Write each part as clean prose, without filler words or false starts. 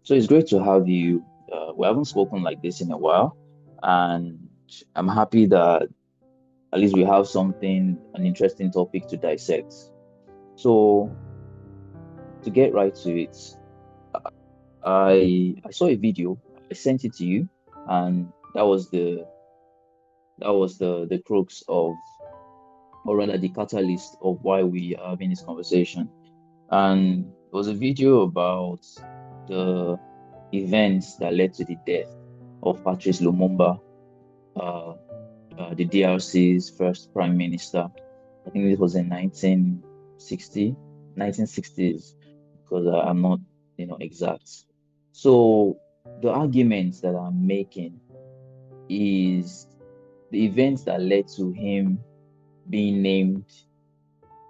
So it's great to have you. We haven't spoken like this in a while, and I'm happy that at least we have an interesting topic to dissect. So to get right to it, I saw a video. I sent it to you, and that was the crux of, or rather, the catalyst of why we are having this conversation. And it was a video about the events that led to the death of Patrice Lumumba, uh, the DRC's first prime minister. I think this was in 1960s, because I'm not, exact. So the arguments that I'm making is the events that led to him being named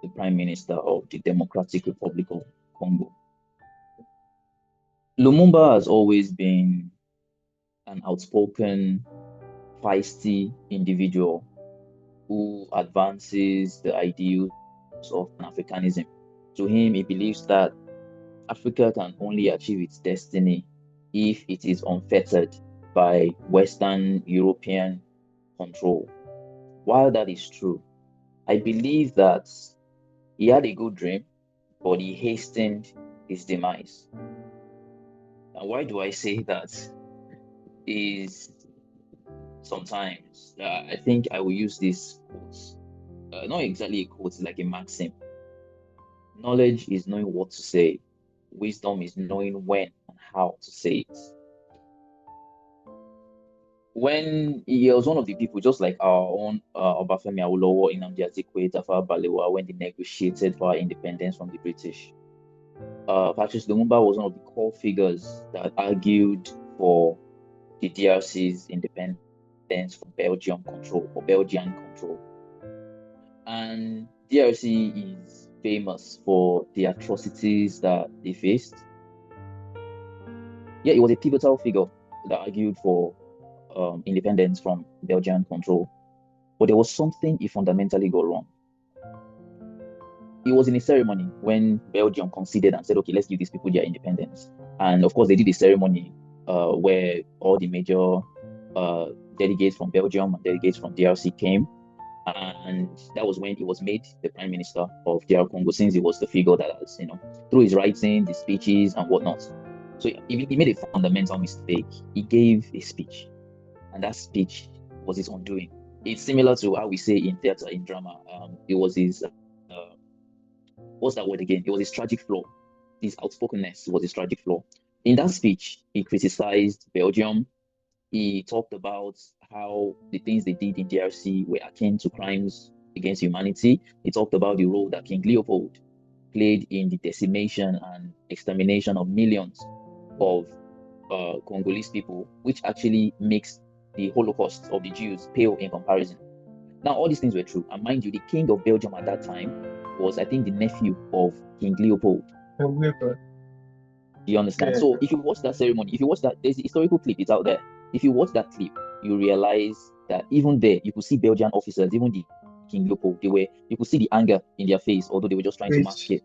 the prime minister of the Democratic Republic of Congo. Lumumba has always been an outspoken, feisty individual who advances the ideals of Pan-Africanism. To him, he believes that Africa can only achieve its destiny if it is unfettered by Western European control. While that is true, I believe that he had a good dream, but he hastened his demise. And why do I say that? Is sometimes I think I will use this quote, not exactly a quote, like a maxim. Knowledge is knowing what to say. Wisdom is knowing when and how to say it. When he was one of the people, just like our own Obafemi Awolowo, Nnamdi Azikiwe, Tafawa Balewa, when they negotiated for our independence from the British, Patrice Lumumba was one of the core figures that argued for the DRC's independence from Belgian control. And DRC is famous for the atrocities that they faced. Yeah, it was a pivotal figure that argued for independence from Belgian control. But there was something he fundamentally got wrong. It was in a ceremony when Belgium conceded and said, okay, let's give these people their independence. And of course, they did a ceremony where all the major delegates from Belgium and delegates from DRC came. And that was when he was made the prime minister of DR Congo, since he was the figure that has, through his writing, the speeches, and whatnot. So he made a fundamental mistake. He gave a speech, and that speech was his undoing. It's similar to how we say in theater, in drama. It was his what's that word again? It was his tragic flaw. His outspokenness was his tragic flaw. In that speech, he criticized Belgium. He talked about how the things they did in DRC were akin to crimes against humanity. He talked about the role that King Leopold played in the decimation and extermination of millions of Congolese people, which actually makes the Holocaust of the Jews pale in comparison. Now, all these things were true. And mind you, the king of Belgium at that time was, I think, the nephew of King Leopold. Do you understand? Yeah. So if you watch that ceremony, if you watch that, there's a historical clip, it's out there. If you watch that clip, you realize that even there, you could see Belgian officers, even the King Leopold, you could see the anger in their face, although they were just trying to mask it.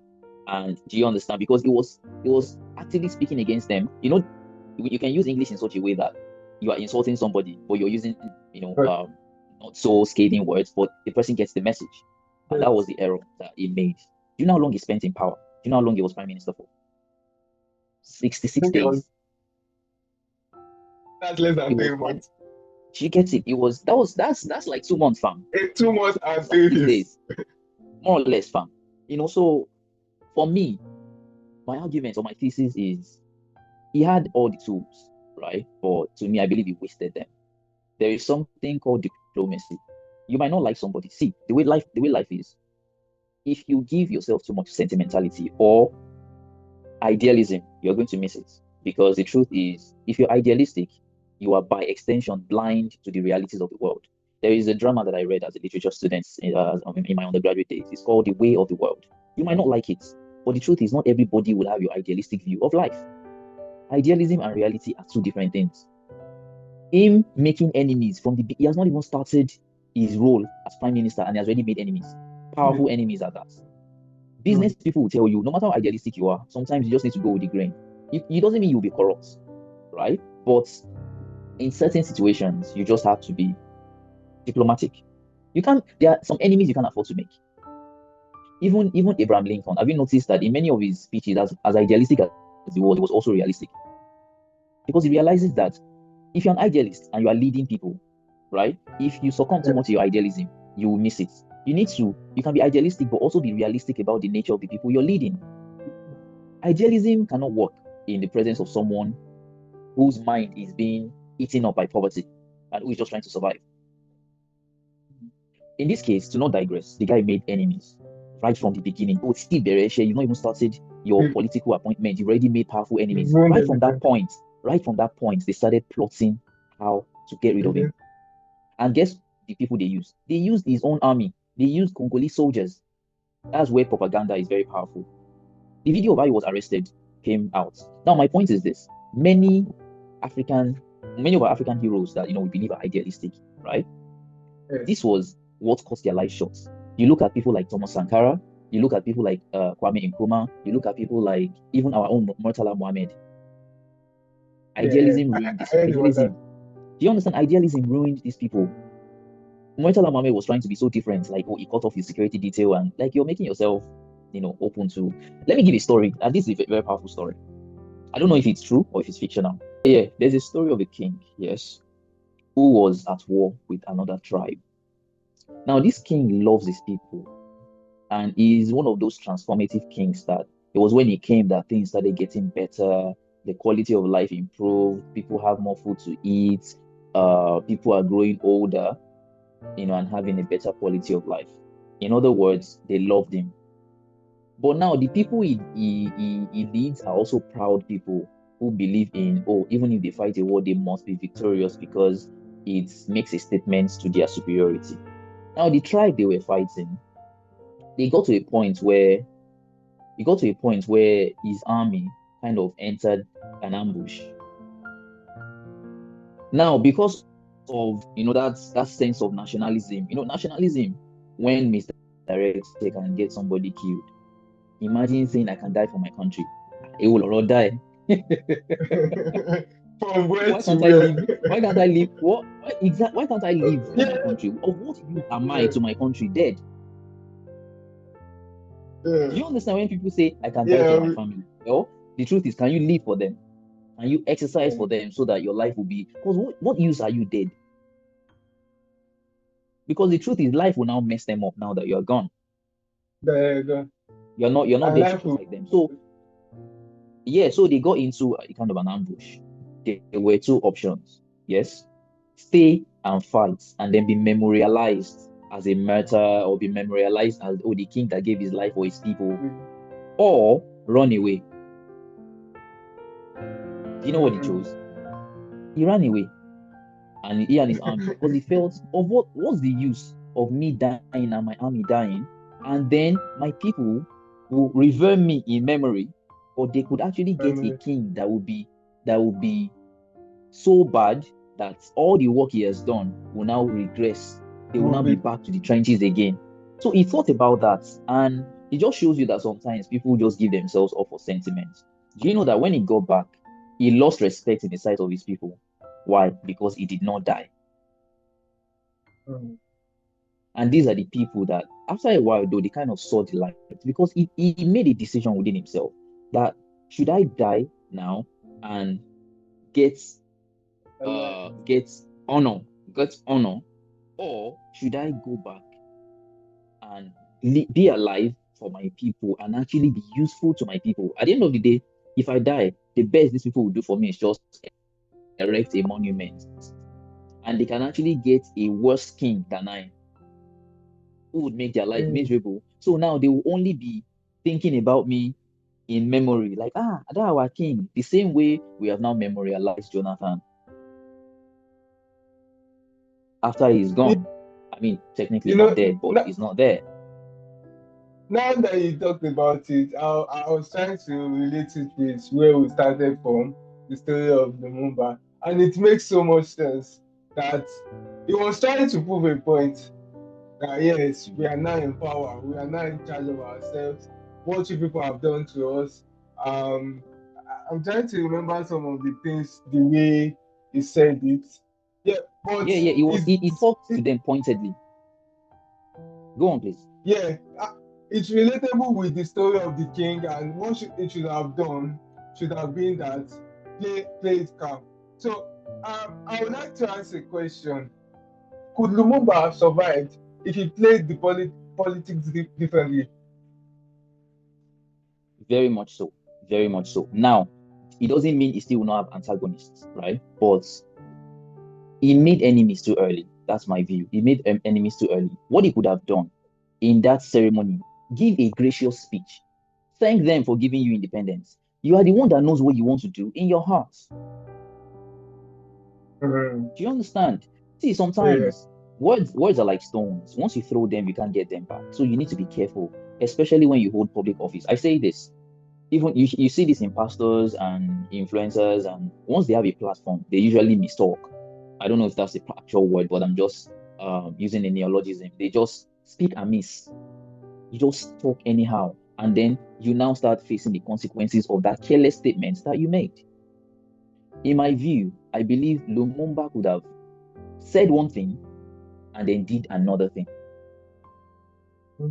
And do you understand? Because it was actively speaking against them. You can use English in such a way that you are insulting somebody, but you're using, not so scathing words, but the person gets the message. And that was the error that he made. Do you know how long he spent in power? Do you know how long he was prime minister for? 66 days. That's less than 3 months. She gets it. That's like 2 months, fam. 2 months and 3 days. More or less, fam. So for me, my argument or my thesis is he had all the tools, right? But to me, I believe he wasted them. There is something called diplomacy. You might not like somebody. See, the way life is, if you give yourself too much sentimentality or idealism, you're going to miss it. Because the truth is, if you're idealistic, you are by extension blind to the realities of the world. There is a drama that I read as a literature student in my undergraduate days. It's called The Way of the World. You might not like it, but the truth is not everybody will have your idealistic view of life. Idealism and reality are two different things. Him making enemies he has not even started his role as prime minister and he has already made enemies. Powerful enemies at that. Business people will tell you, no matter how idealistic you are, sometimes you just need to go with the grain. it doesn't mean you'll be corrupt, right? But in certain situations, you just have to be diplomatic. There are some enemies you can't afford to make. Even Abraham Lincoln, have you noticed that in many of his speeches, as idealistic as he was also realistic? Because he realizes that if you're an idealist and you are leading people, right? If you succumb too much to your idealism, you will miss it. You can be idealistic, but also be realistic about the nature of the people you're leading. Idealism cannot work in the presence of someone whose mind is being eaten up by poverty and who is just trying to survive. In this case, to not digress, the guy made enemies right from the beginning. Oh, Steve Bereshe, you've not even started your political appointment. You've already made powerful enemies. Right from that point, they started plotting how to get rid of him. And guess the people they used? They used his own army. They used Congolese soldiers. That's where propaganda is very powerful. The video of how he was arrested came out. Now, my point is this. Many of our African heroes that we believe are idealistic, right? Yes. This was what cost their life short. You look at people like Thomas Sankara, you look at people like Kwame Nkrumah, you look at people like even our own Murtala Mohammed. Idealism ruined this. Do you understand? Idealism ruined these people. Murtala Mohammed was trying to be so different, like, he cut off his security detail, and like, you're making yourself, open to. Let me give a story, and this is a very powerful story. I don't know if it's true or if it's fictional. Yeah, there's a story of a king, yes, who was at war with another tribe. Now, this king loves his people, and he's one of those transformative kings that it was when he came that things started getting better, the quality of life improved, people have more food to eat, people are growing older, and having a better quality of life. In other words, they loved him. But now the people he leads are also proud people who believe in, even if they fight a war, they must be victorious because it makes a statement to their superiority. Now, the tribe they were fighting, they got to a point where his army kind of entered an ambush. Now, because of that sense of nationalism, when Mr. Director can get somebody killed, imagine saying I can die for my country. It will all die. From where Why can't I live? Why can't I live? Why can't I live for my country? Of what use am I to my country? Dead. Do you understand when people say I can die for my family? Well, the truth is, can you live for them? Can you exercise for them so that your life will be? Because what use are you dead? Because the truth is, life will now mess them up now that you're gone. You're not there to protect them. So so they got into a kind of an ambush. There were two options. Yes, stay and fight, and then be memorialized as a martyr, or be memorialized as the king that gave his life for his people, or run away. Do you know what he chose? He ran away, and he and his army, because he felt, what's the use of me dying and my army dying, and then my people will revere me in memory, or they could actually get a king that would be so bad that all the work he has done will now regress. They will now be back to the trenches again. So he thought about that, and it just shows you that sometimes people just give themselves up for sentiment. Do you know that when he got back, he lost respect in the sight of his people? Why? Because he did not die. And these are the people that, after a while, though, they kind of saw the light, because he made a decision within himself that, should I die now and get honor, or should I go back and be alive for my people and actually be useful to my people? At the end of the day, if I die, the best these people will do for me is just erect a monument, and they can actually get a worse king than I, who would make their life miserable. So now they will only be thinking about me in memory, like, that our king, the same way we have now memorialized Jonathan after he's gone. I mean, technically not dead, but he's not there. Now that you talked about it, I was trying to relate it with where we started from, the story of Lumumba, and it makes so much sense that he was trying to prove a point that, yes, we are now in power, we are now in charge of ourselves. What you people have done to us, I'm trying to remember some of the things the way he said it. Yeah, but Yeah, he talked to it them pointedly. Go on, please. yeah, it's relatable with the story of the king, and what it should have done should have been that play it calm. So I would like to ask a question. Could Lumumba have survived if he played the politics differently? Very much so. Very much so. Now, it doesn't mean he still will not have antagonists, right? But he made enemies too early. That's my view. He made enemies too early. What he could have done in that ceremony, give a gracious speech. Thank them for giving you independence. You are the one that knows what you want to do in your heart. Mhm. Do you understand? See, Yeah, sometimes words are like stones. Once you throw them, you can't get them back. So you need to be careful, especially when you hold public office. I say this, even you see this in pastors and influencers, and once they have a platform, they usually mistalk. I don't know if that's the actual word, but I'm just using a neologism. They just speak amiss. You just talk anyhow, and then you now start facing the consequences of that careless statement that you made. In my view, I believe Lumumba could have said one thing and then did another thing.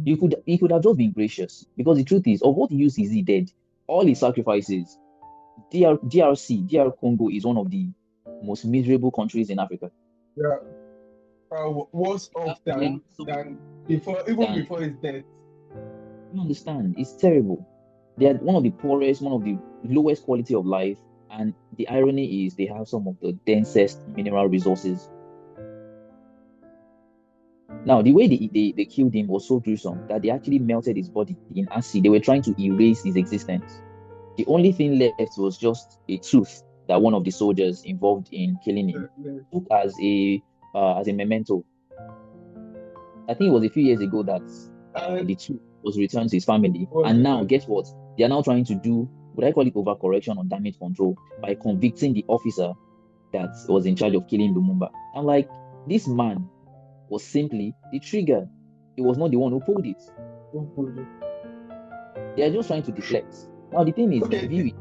He could have just been gracious, because the truth is, of what use is he dead? All his sacrifices. DR Congo is one of the most miserable countries in Africa. yeah. Worse You off have clearly than before, even than before his death. you understand. It's terrible. They are one of the poorest, one of the lowest quality of life, and the irony is they have some of the densest mineral resources. Now, the way they killed him was so gruesome that they actually melted his body in acid. They were trying to erase his existence. The only thing left was just a tooth that one of the soldiers involved in killing him Yeah. took as a memento. I think it was a few years ago that And the tooth was returned to his family. was And now, returned. guess what? They are now trying to do, would I call it overcorrection or damage control, by convicting the officer that was in charge of killing Lumumba. I'm like, this man was simply the trigger. He was not the one who pulled it. They are just trying to deflect. Now, the thing is, Okay, view it.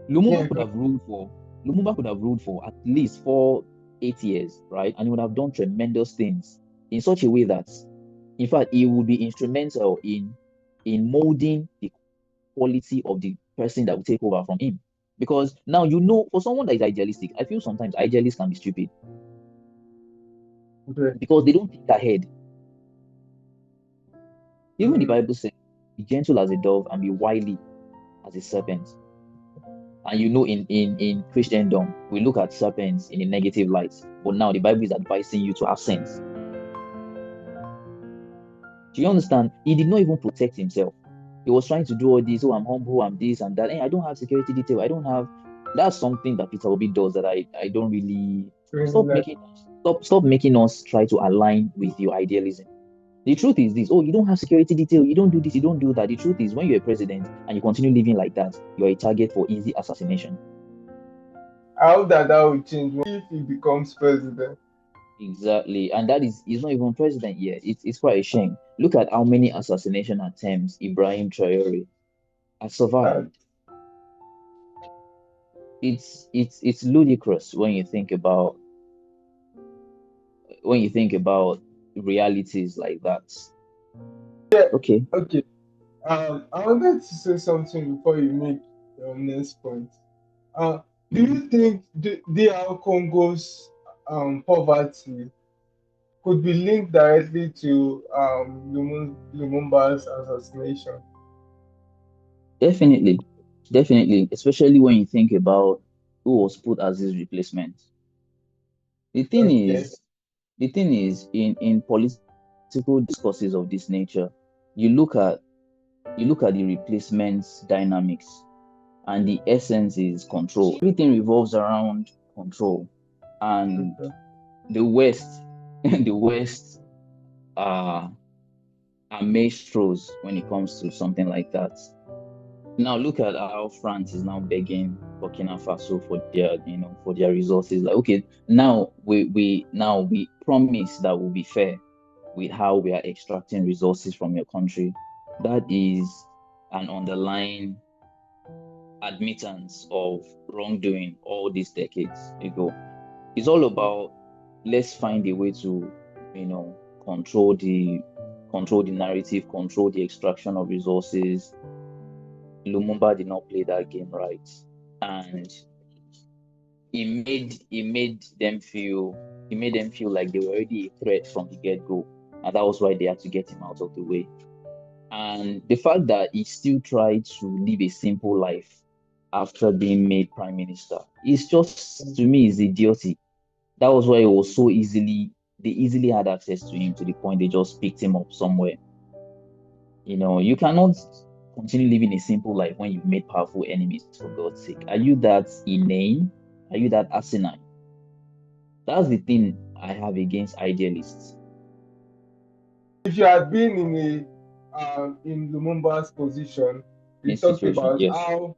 Lumumba yeah, could have ruled for Lumumba could have ruled for at least 8 years, right? And he would have done tremendous things in such a way that, in fact, he would be instrumental in molding the quality of the person that will take over from him. Because now, for someone that is idealistic, I feel sometimes idealists can be stupid okay. because they don't think ahead. Even the Mhm. Bible says, "Be gentle as a dove and be wily as a serpent." And in Christendom, we look at serpents in a negative light. But now the Bible is advising you to have sense. Do you understand? He did not even protect himself. He was trying to do all this. Oh, I'm humble, I'm this and that. And I don't have security detail. I don't have. That's something that Peter Obi does that I don't really Really like, stop making us try to align with your idealism. The truth is this: oh, you don't have security detail, you don't do this, you don't do that. The truth is, when you're a president and you continue living like that, you're a target for easy assassination. I hope that will change if he becomes president. Exactly. And he's not even president yet. It's quite a shame. Look at how many assassination attempts Ibrahim Traore has Uh, survived. It's ludicrous when you think about realities like that. yeah, Okay. okay. I wanted to say something before you make your next point. Uh, do Mhm. you think the DR Congo's poverty could be linked directly to Lumumba's assassination? Definitely. Definitely. Especially when you think about who was put as his replacement. The thing Okay. is, in political discourses of this nature, you look at the replacements dynamics, and the essence is control. Everything revolves around control, and Okay. the West, the West are maestros when it comes to something like that. Now look at how France is now begging Burkina Faso for their resources. Like, okay, now we promise that we'll be fair with how we are extracting resources from your country. That is an underlying admittance of wrongdoing all these decades ago. It's all about, let's find a way to, control the narrative, control the extraction of resources. Lumumba did not play that game right, and it made them feel like they were already a threat from the get-go, and that was why they had to get him out of the way. And the fact that he still tried to live a simple life after being made prime minister is just, to me, is idiotic. That was why they easily had access to him, to the point they just picked him up somewhere. You cannot continue living a simple life when you've made powerful enemies, for God's sake. Are you that inane? Are you that asinine? That's the thing I have against idealists. If you had been in Lumumba's position, you talked about Yes. how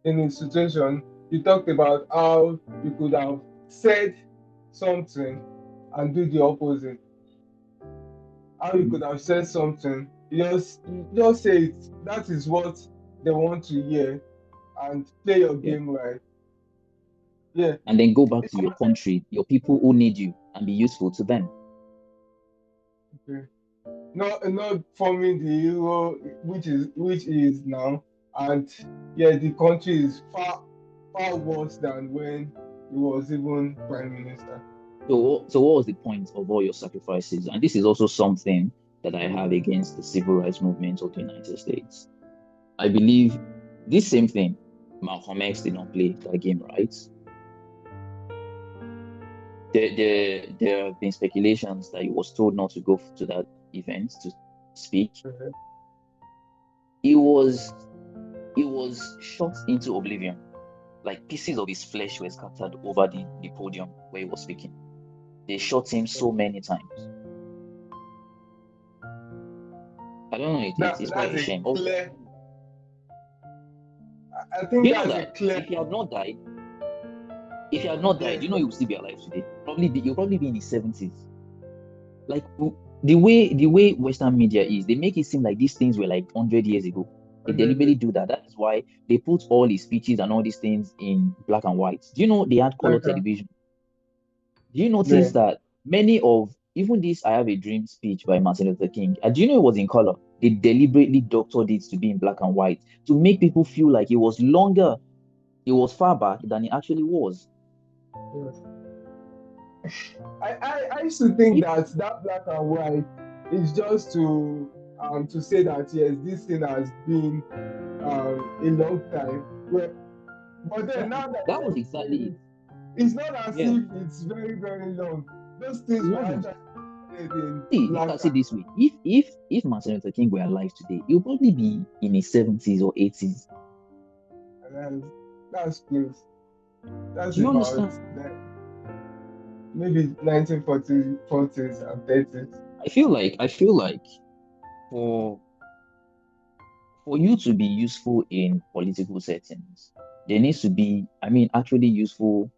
in his situation you talked about how you could have said something and do the opposite. How you could have said something, you just say it. That is what they want to hear, and play your game right. Yeah. And then go back to your country, your people who need you, and be useful to them. Okay. Not forming the hero which is now, and yeah, the country is far worse than when he was even prime minister. So what was the point of all your sacrifices? And this is also something that I have against the civil rights movement of the United States. I believe this same thing, Malcolm X did not play that game right. There have been speculations that he was told not to go to that event to speak. Mhm. He was shot into oblivion. Like pieces of his flesh were scattered over the podium where he was speaking. They shot him so many times. I don't know. It's quite a shame. I think that's a clear. If he had not died, he would still be alive today. He'll probably be in his 70s. Like the way Western media is, they make it seem like these things were like 100 years ago. They deliberately do that. That is why they put all his speeches and all these things in black and white. Do you know they had color television? Do you notice that many of even this "I Have a Dream" speech by Martin Luther King, do you know it was in color? They deliberately doctored it to be in black and white to make people feel like it was longer, it was far back than it actually was. I used to think that black and white is just to say that yes, this thing has been a long time. But then now that was exactly it. It's not as if it's very, very long. Those things were actually look at it this way. If Martin Luther King were alive today, he'll probably be in his 70s or 80s. That's close. That's Do you about understand? Maybe 1940s and 30s. I feel like for you to be useful in political settings, there needs to be, actually useful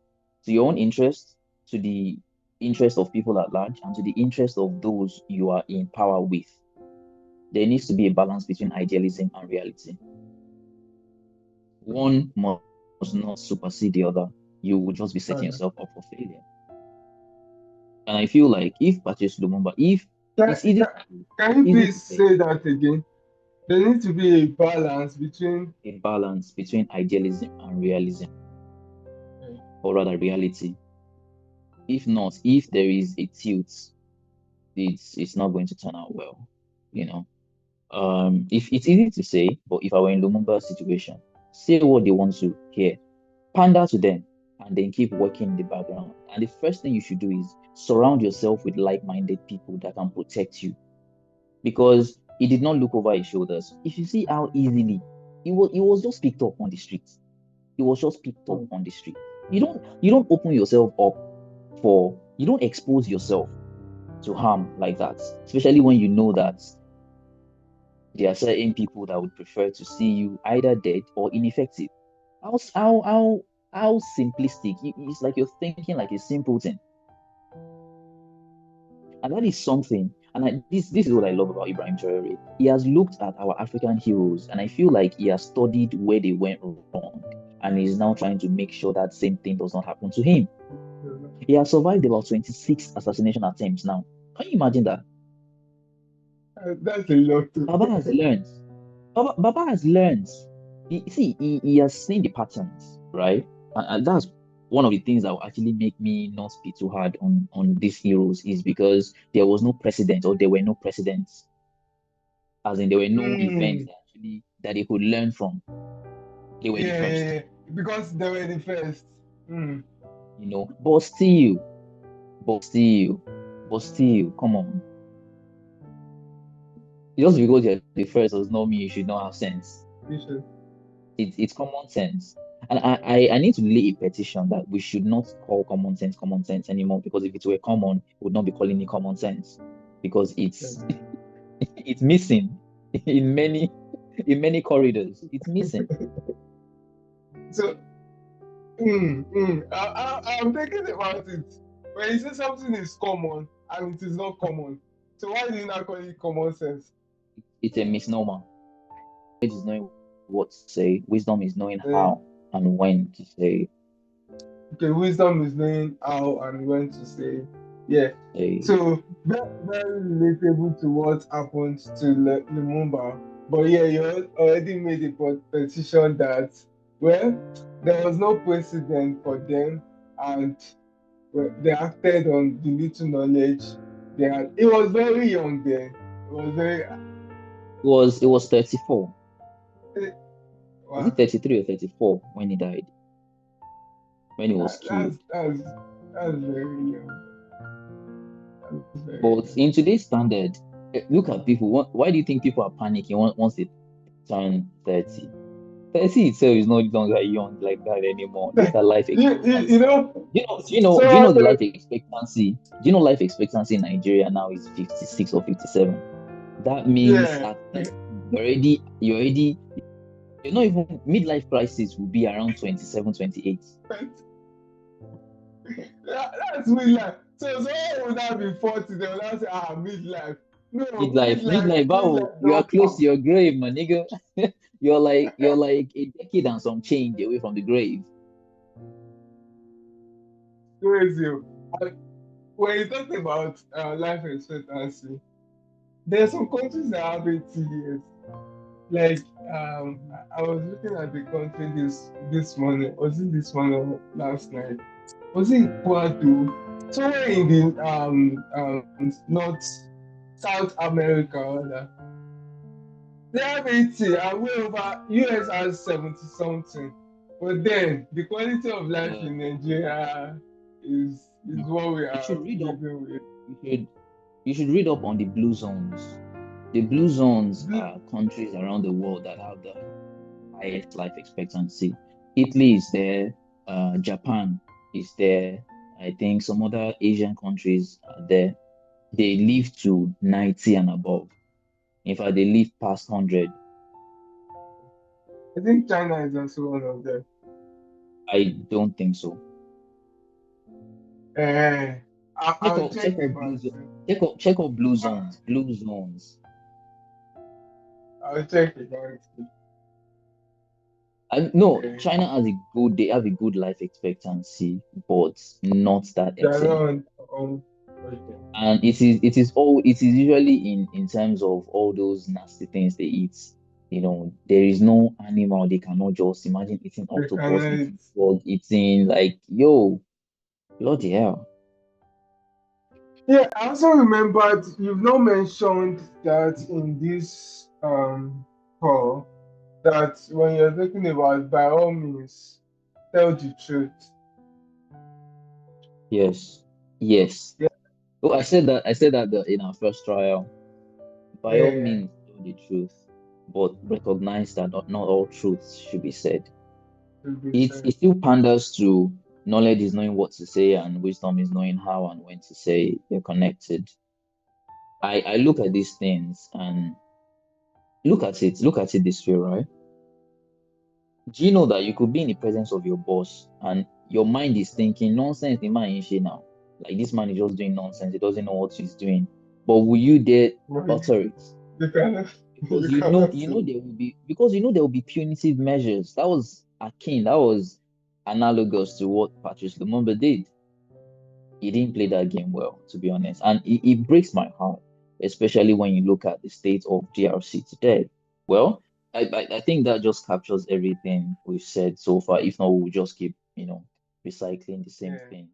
to your own interest, to the interest of people at large, and to the interest of those you are in power with. There needs to be a balance between idealism and reality. One must not supersede the other. You will just be setting yourself up for failure. And I feel like if Patrice Lumumba, can you please say that again? There needs to be a balance between idealism and realism, or rather reality. If not, if there is a tilt, it's not going to turn out well. If it's easy to say, but if I were in Lumumba's situation, say what they want to hear, pander to them, and then keep working in the background. And the first thing you should do is surround yourself with like-minded people that can protect you, because he did not look over his shoulders. If you see how easily he was just picked up on the streets. He was just picked up on the street. You don't open yourself up you don't expose yourself to harm like that, especially when you know that there are certain people that would prefer to see you either dead or ineffective. How simplistic. It's like you're thinking like a simpleton. And that is something And this is what I love about Ibrahim Traore. He has looked at our African heroes, and I feel like he has studied where they went wrong, and he's now trying to make sure that same thing does not happen to him. He has survived about 26 assassination attempts now. Can you imagine that? That's a lot. Baba has learned. Baba has learned. He has seen the patterns, right? And that's one of the things that will actually make me not be too hard on these heroes is because there was no precedent or there were no precedents, as in there were no events that they could learn from. They were the first, Yeah, because they were the first. you know. But still, come on. Just because you're the first does not mean you should not have sense. You should. It's common sense. And I need to lay a petition that we should not call common sense anymore, because if it were common, we would not be calling it common sense, because it's it's missing in many corridors. It's missing. So, I'm thinking about it. When you say something is common and it is not common, so why do you not call it common sense? It's a misnomer. It is knowing what to say. Wisdom is knowing Yeah. how and when to say. Okay, wisdom is knowing how and when to say. Yeah. Say. So very relatable to what happened to Lumumba. But yeah, you already made a petition that, well, there was no precedent for them, and they acted on the little knowledge they had. He was very young then. It was very It was 34. Was it wow. 33 or 34 when he died? When he was killed. That's very young. That's very But young. in today's standard, look at people. Why do you think people are panicking once they turn 30? 30 itself is no longer young like that anymore. Look at life expectancy. You know, Do you know the so life expectancy? Do you know life expectancy in Nigeria now is 56 or 57? That means yeah. you're not even midlife crisis will be around 27, 28. That's midlife. So someone would not be 40, they will not say, midlife. No, Midlife, bro, you are don't close to count. your grave, my nigga. You're like a decade and some change away from the grave. Crazy. When you talk about life expectancy, there are some countries that have 80 years. Like, I was looking at the country this morning. Was it this morning or last night? Was it Ecuador? Somewhere in the North South America, rather. They have 80 and way over US has 70 something. But then the quality of life in Nigeria is what we are living with. You should read up on the blue zones. The blue zones are countries around the world that have the highest life expectancy. Italy is there, Japan is there, I think some other Asian countries are there. They live to 90 and above. In fact, they live past 100. I think China is also one of them. I don't think so. I'll check out blue zones. Blue zones. I'll check about it. No, China has they have a good life expectancy, but not that excellent. And it is usually in terms of all those nasty things they eat. You know, there is no animal they cannot just imagine eating octopus, eating frog, eating like bloody hell. Yeah, I also remembered you've not mentioned that in this call that when you're talking about by all means tell the truth. Yes. Yeah. Oh, I said that in our first trial. By all means tell the truth, but recognize that not all truths should be said. It still panders to knowledge is knowing what to say and wisdom is knowing how and when to say they're connected. I look at these things and look at it this way, right? Do you know that you could be in the presence of your boss and your mind is thinking nonsense, the man ain't shit now. Like this man is just doing nonsense, he doesn't know what he's doing. But will you dare But utter it? you cannot, Because you cannot say. there will be punitive measures. That was akin, that was analogous to what Patrice Lumumba did. He didn't play that game well, to be honest. And it breaks my heart, especially when you look at the state of DRC today. Well, I think that just captures everything we've said so far. If not, we'll just keep, recycling the same Yeah. thing.